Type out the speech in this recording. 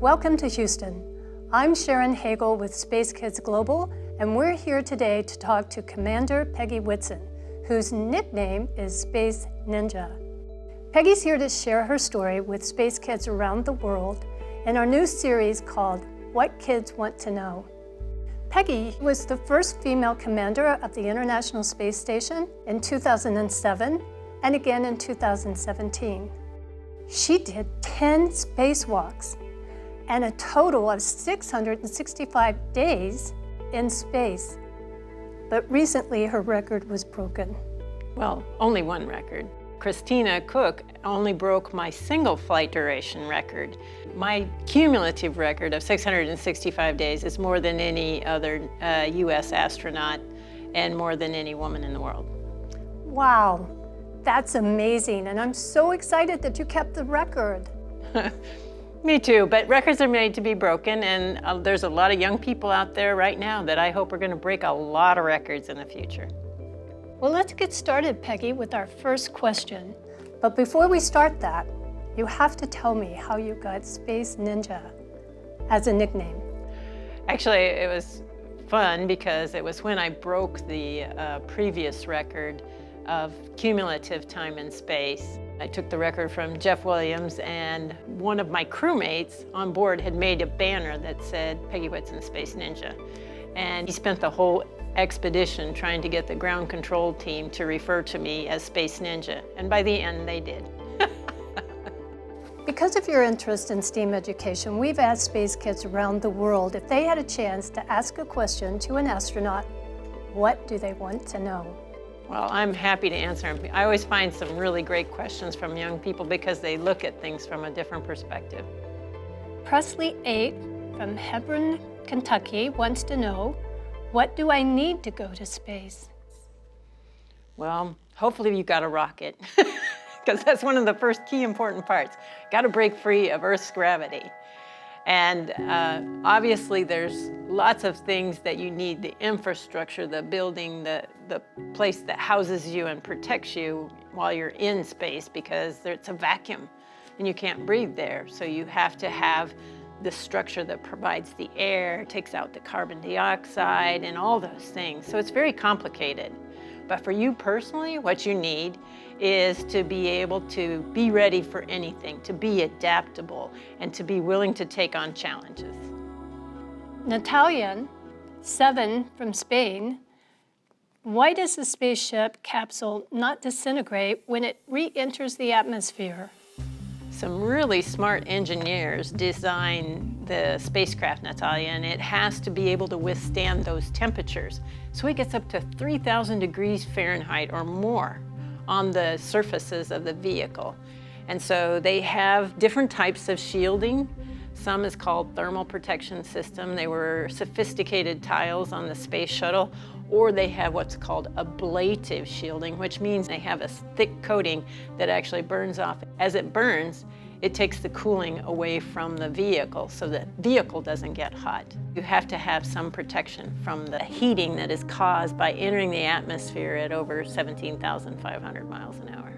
Welcome to Houston. I'm Sharon Hagel with Space Kids Global, and we're here today to talk to Commander Peggy Whitson, whose nickname is Space Ninja. Peggy's here to share her story with space kids around the world in our new series called What Kids Want to Know. Peggy was the first female commander of the International Space Station in 2007 and again in 2017. She did 10 spacewalks and a total of 665 days in space. But recently her record was broken. Well, only one record. Christina Cook only broke my single flight duration record. My cumulative record of 665 days is more than any other US astronaut and more than any woman in the world. Wow, that's amazing, and I'm so excited that you kept the record. Me too, but records are made to be broken, and there's a lot of young people out there right now that I hope are going to break a lot of records in the future. Well, let's get started, Peggy, with our first question. But before we start that, you have to tell me how you got Space Ninja as a nickname. Actually, it was fun because it was when I broke the previous record of cumulative time in space. I took the record from Jeff Williams, and one of my crewmates on board had made a banner that said Peggy Whitson, Space Ninja. And he spent the whole expedition trying to get the ground control team to refer to me as Space Ninja. And by the end, they did. Because of your interest in STEAM education, we've asked space kids around the world if they had a chance to ask a question to an astronaut, what do they want to know? Well, I'm happy to answer them. I always find some really great questions from young people because they look at things from a different perspective. Presley 8 from Hebron, Kentucky wants to know, what do I need to go to space? Well, hopefully you got a rocket, because that's one of the first key important parts. Got to break free of Earth's gravity. And obviously there's lots of things that you need, the infrastructure, the building, the place that houses you and protects you while you're in space, because it's a vacuum and you can't breathe there. So you have to have the structure that provides the air, takes out the carbon dioxide and all those things. So it's very complicated. But for you personally, what you need is to be able to be ready for anything, to be adaptable, and to be willing to take on challenges. Natalia 7 from Spain, why does the spaceship capsule not disintegrate when it re-enters the atmosphere? Some really smart engineers designed the spacecraft, Natalia, and it has to be able to withstand those temperatures. So it gets up to 3,000 degrees Fahrenheit or more on the surfaces of the vehicle. And so they have different types of shielding. Some is called thermal protection system. They were sophisticated tiles on the space shuttle, or they have what's called ablative shielding, which means they have a thick coating that actually burns off. As it burns, it takes the cooling away from the vehicle so the vehicle doesn't get hot. You have to have some protection from the heating that is caused by entering the atmosphere at over 17,500 miles an hour.